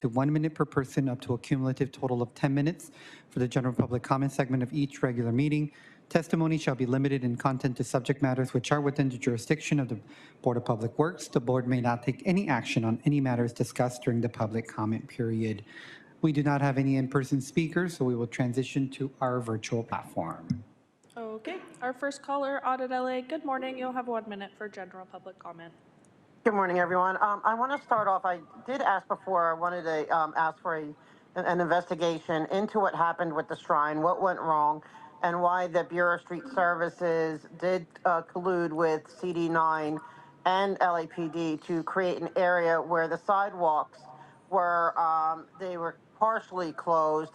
to 1 minute per person, up to a cumulative total of 10 minutes for the general public comment segment of each regular meeting. Testimony shall be limited in content to subject matters which are within the jurisdiction of the Board of Public Works. The board may not take any action on any matters discussed during the public comment period. We do not have any in-person speakers, so we will transition to our virtual platform. Okay, our first caller, Audit LA. Good morning. You'll have 1 minute for general public comment. Good morning, everyone. I want to start off. I did ask before. I wanted to ask for an investigation into what happened with the shrine, what went wrong, and why the Bureau of Street Services did collude with CD9 and LAPD to create an area where the sidewalks were they were partially closed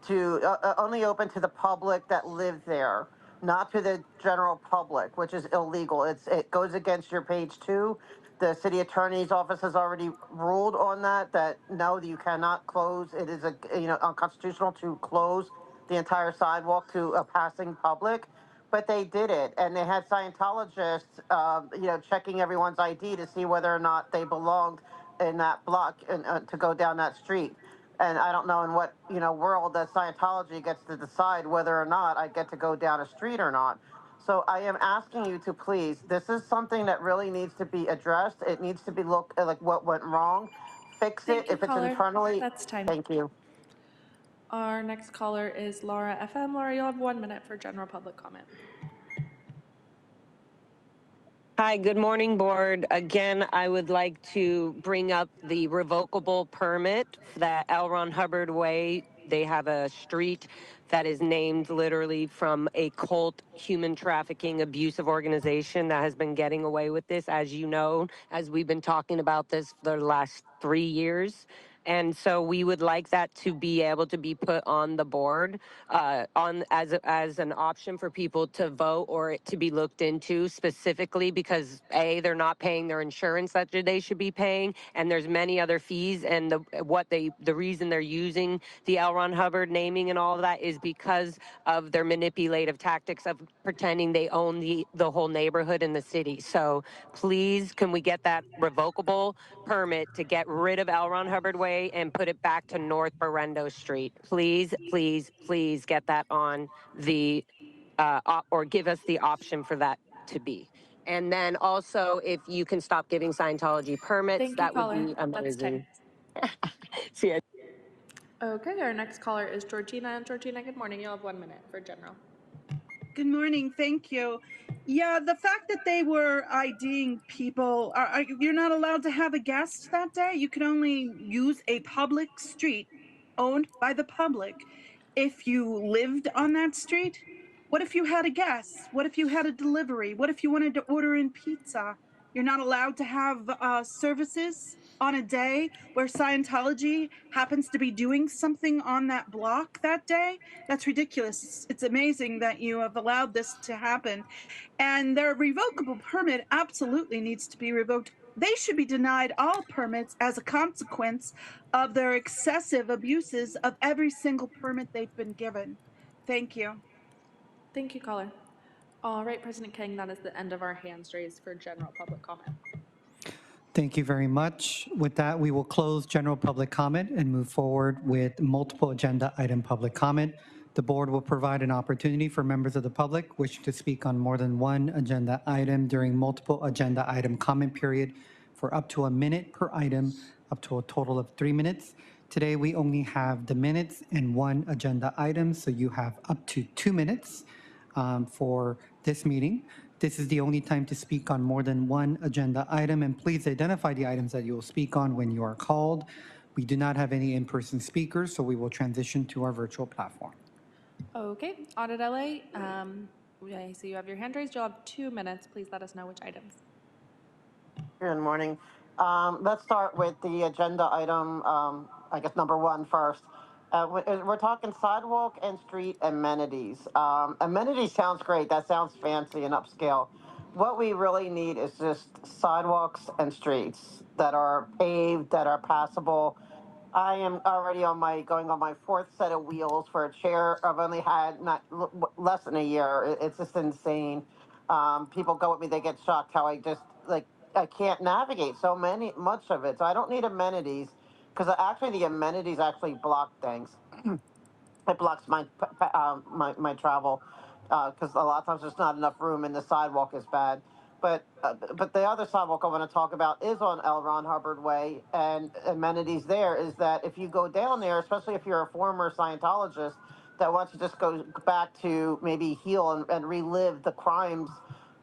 to only open to the public that lived there, not to the general public, which is illegal. It goes against your page 2. The city attorney's office has already ruled on that no, you cannot close. It is unconstitutional to close the entire sidewalk to a passing public. But they did it, and they had Scientologists, checking everyone's ID to see whether or not they belonged in that block and to go down that street. And I don't know in what world that Scientology gets to decide whether or not I get to go down a street or not. So I am asking you to please, this is something that really needs to be addressed. It needs to be looked at, like what went wrong, fix it. If it's internally. That's time. Thank you. Our next caller is Laura FM. Laura, you'll have 1 minute for general public comment. Hi, good morning, board. Again, I would like to bring up the revocable permit that L. Ron Hubbard Way. They have a street that is named literally from a cult human trafficking abusive organization that has been getting away with this, as you know, as we've been talking about this for the last 3 years. And so we would like that to be able to be put on the board as an option for people to vote or it to be looked into specifically because they're not paying their insurance that they should be paying, and there's many other fees. And the reason they're using the L. Ron Hubbard naming and all of that is because of their manipulative tactics of pretending they own the whole neighborhood in the city. So please, can we get that revocable permit to get rid of L. Ron Hubbard Way and put it back to North Berendo Street? Please, please, please get that on the, or give us the option for that to be. And then also, if you can stop giving Scientology permits, that would be amazing. See ya. Okay, our next caller is Georgina. And Georgina, good morning. You'll have 1 minute for general. Good morning. Thank you. Yeah, the fact that they were IDing people, you're not allowed to have a guest that day. You can only use a public street owned by the public if you lived on that street. What if you had a guest? What if you had a delivery? What if you wanted to order in pizza? You're not allowed to have services on a day where Scientology happens to be doing something on that block that day. That's ridiculous. It's amazing that you have allowed this to happen. And their revocable permit absolutely needs to be revoked. They should be denied all permits as a consequence of their excessive abuses of every single permit they've been given. Thank you. Thank you, caller. All right, President King, that is the end of our hands raised for general public comment. Thank you very much. With that, we will close general public comment and move forward with multiple agenda item public comment. The board will provide an opportunity for members of the public wishing to speak on more than one agenda item during multiple agenda item comment period for up to a minute per item, up to a total of 3 minutes. Today, we only have the minutes and one agenda item, so you have up to 2 minutes for this meeting. This is the only time to speak on more than one agenda item, and please identify the items that you will speak on when you are called. We do not have any in-person speakers, so we will transition to our virtual platform. Okay, Audit LA, I see you have your hand raised. You'll have 2 minutes. Please let us know which items. Good morning. Let's start with the agenda item, I guess number 1 first. We're talking sidewalk and street amenities. Amenities sounds great. That sounds fancy and upscale. What we really need is just sidewalks and streets that are paved, that are passable. I am already going on my 4th set of wheels for a chair. I've only had less than a year. It's just insane. People go with me, they get shocked how I can't navigate much of it. So I don't need amenities. because actually the amenities actually block things. It blocks my travel because a lot of times there's not enough room and the sidewalk is bad. But the other sidewalk I want to talk about is on L. Ron Hubbard Way, and amenities there is that if you go down there, especially if you're a former Scientologist that wants to just go back to maybe heal and relive the crimes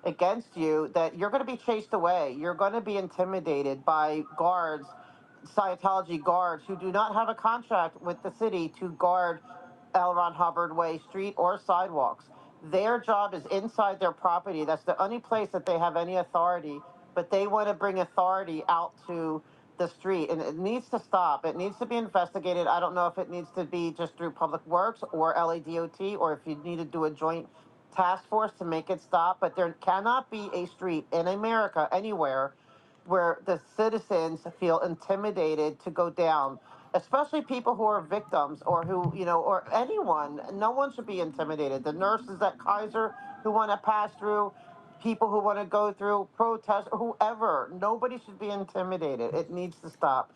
against you, that you're going to be chased away. You're going to be intimidated by guards, Scientology guards who do not have a contract with the city to guard L. Ron Hubbard Way Street or sidewalks. Their job is inside their property. That's the only place that they have any authority, but they want to bring authority out to the street. And it needs to stop. It needs to be investigated. I don't know if it needs to be just through Public Works or LADOT, or if you need to do a joint task force to make it stop. But there cannot be a street in America anywhere where the citizens feel intimidated to go down, especially people who are victims or who, or anyone. No one should be intimidated. The nurses at Kaiser who want to pass through, people who want to go through, protest, whoever. Nobody should be intimidated. It needs to stop.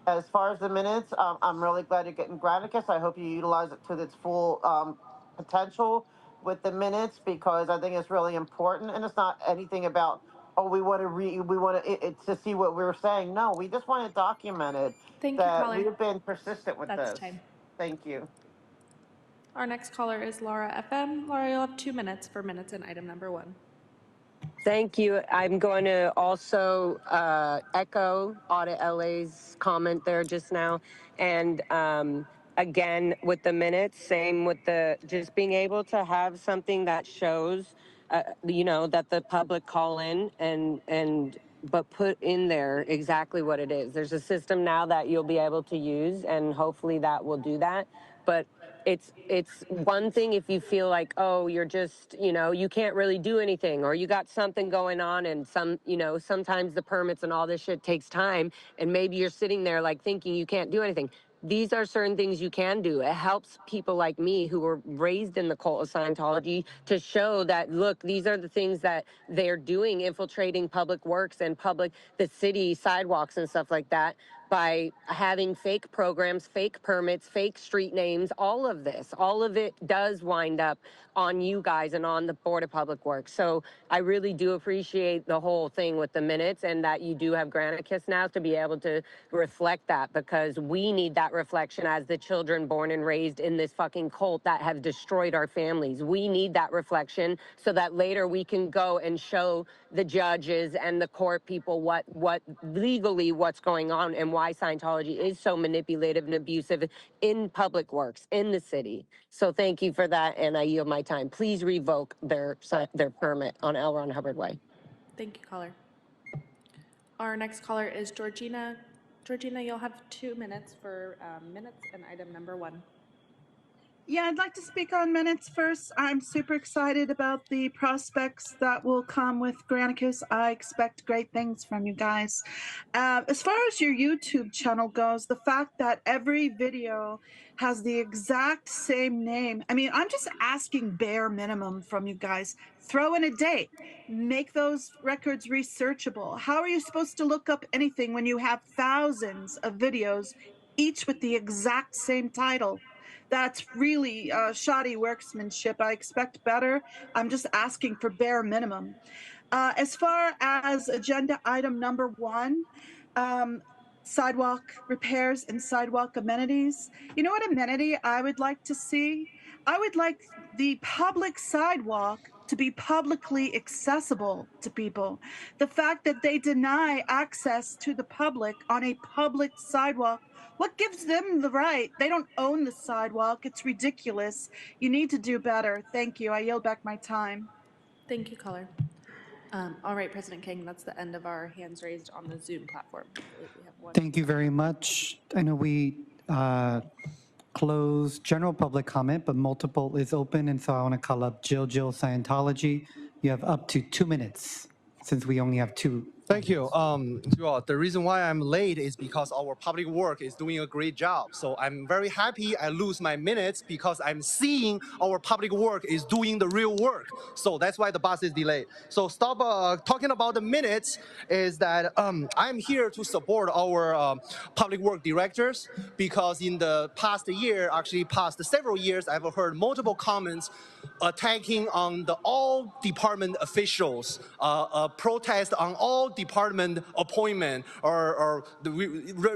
As far as the minutes, I'm really glad you're getting Granicus. I hope you utilize it to its full potential with the minutes, because I think it's really important. And it's not anything about, oh, we want to it's to see what we were saying. No, we just want it documented Thank you, that caller. we've been persistent with That's this. time. Thank you. Our next caller is Laura FM. Laura, you'll have 2 minutes for minutes in item number 1. Thank you. I'm going to also echo Audit LA's comment there just now. And again, with the minutes, same with the just being able to have something that shows, that the public call in but put in there exactly what it is. There's a system now that you'll be able to use, and hopefully that will do that. But it's one thing if you feel like, oh, you're just, you can't really do anything, or you got something going on, and sometimes the permits and all this shit takes time, and maybe you're sitting there like thinking you can't do anything. These are certain things you can do. It helps people like me who were raised in the cult of Scientology to show that, look, these are the things that they're doing, infiltrating public works and the city sidewalks and stuff like that, by having fake programs, fake permits, fake street names, all of this. All of it does wind up on you guys and on the Board of Public Works. So I really do appreciate the whole thing with the minutes, and that you do have Granicus now to be able to reflect that, because we need that reflection as the children born and raised in this fucking cult that have destroyed our families. We need that reflection so that later we can go and show the judges and the court people what legally what's going on, and why Scientology is so manipulative and abusive in public works in the city. So thank you for that, and I yield my time. Please revoke their permit on L. Ron Hubbard Way. Thank you, caller. Our next caller is Georgina. Georgina, you'll have 2 minutes for minutes in item number 1. Yeah, I'd like to speak on minutes first. I'm super excited about the prospects that will come with Granicus. I expect great things from you guys. As far as your YouTube channel goes, the fact that every video has the exact same name, I mean, I'm just asking bare minimum from you guys. Throw in a date. Make those records researchable. How are you supposed to look up anything when you have thousands of videos, each with the exact same title? That's really shoddy workmanship. I expect better. I'm just asking for bare minimum. As far as agenda item number 1, sidewalk repairs and sidewalk amenities. You know what amenity I would like to see? I would like the public sidewalk to be publicly accessible to people. The fact that they deny access to the public on a public sidewalk, what gives them the right? They don't own the sidewalk. It's ridiculous. You need to do better. Thank you. I yield back my time. Thank you, caller. All right, President King, that's the end of our hands raised on the Zoom platform. I believe we have one. Thank you very much. I know we closed general public comment, but multiple is open, and so I want to call up Jill Scientology. You have up to 2 minutes, since we only have 2 Thank you. The reason why I'm late is because our public work is doing a great job. So I'm very happy I lose my minutes because I'm seeing our public work is doing the real work. So that's why the bus is delayed. So stop talking about the minutes is that I'm here to support our public work directors because in the past year, actually past several years, I've heard multiple comments attacking on the all department officials, protest on all department appointment, or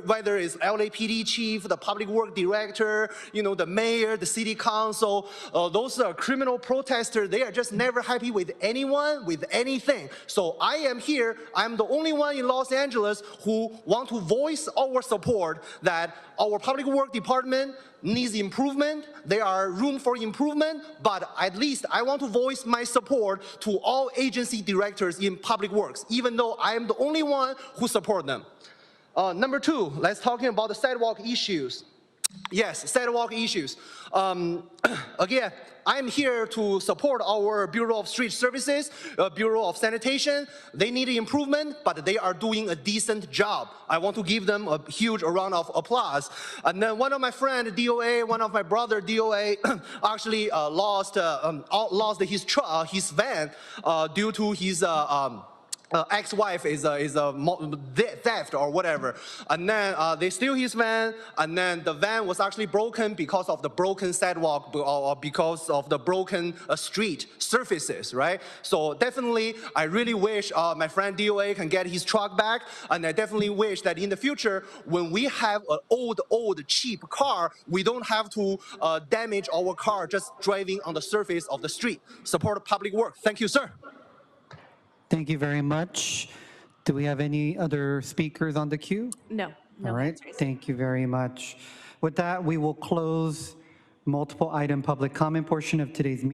whether it's LAPD chief, the public work director, the mayor, the city council, those criminal protesters, they are just never happy with anyone, with anything. So I am here, I'm the only one in Los Angeles who want to voice our support that our public work department needs improvement. There are room for improvement, but at least I want to voice my support to all agency directors in public works, even though I am the only one who support them. Number two, let's talking about the sidewalk issues. Yes, sidewalk issues. Again, I'm here to support our Bureau of Street Services, Bureau of Sanitation. They need improvement, but they are doing a decent job. I want to give them a huge round of applause. And then one of my friend DOA, one of my brother DOA, actually lost his van due to his ex-wife is a theft or whatever, and then they steal his van, and then the van was actually broken because of the broken sidewalk or because of the broken street surfaces, right? So definitely, I really wish my friend DOA can get his truck back, and I definitely wish that in the future, when we have an old cheap car, we don't have to damage our car just driving on the surface of the street. Support public work. Thank you, sir. Thank you very much. Do we have any other speakers on the queue? No, no All right, hands raised. thank you very much. With that, we will close multiple item public comment portion of today's meeting.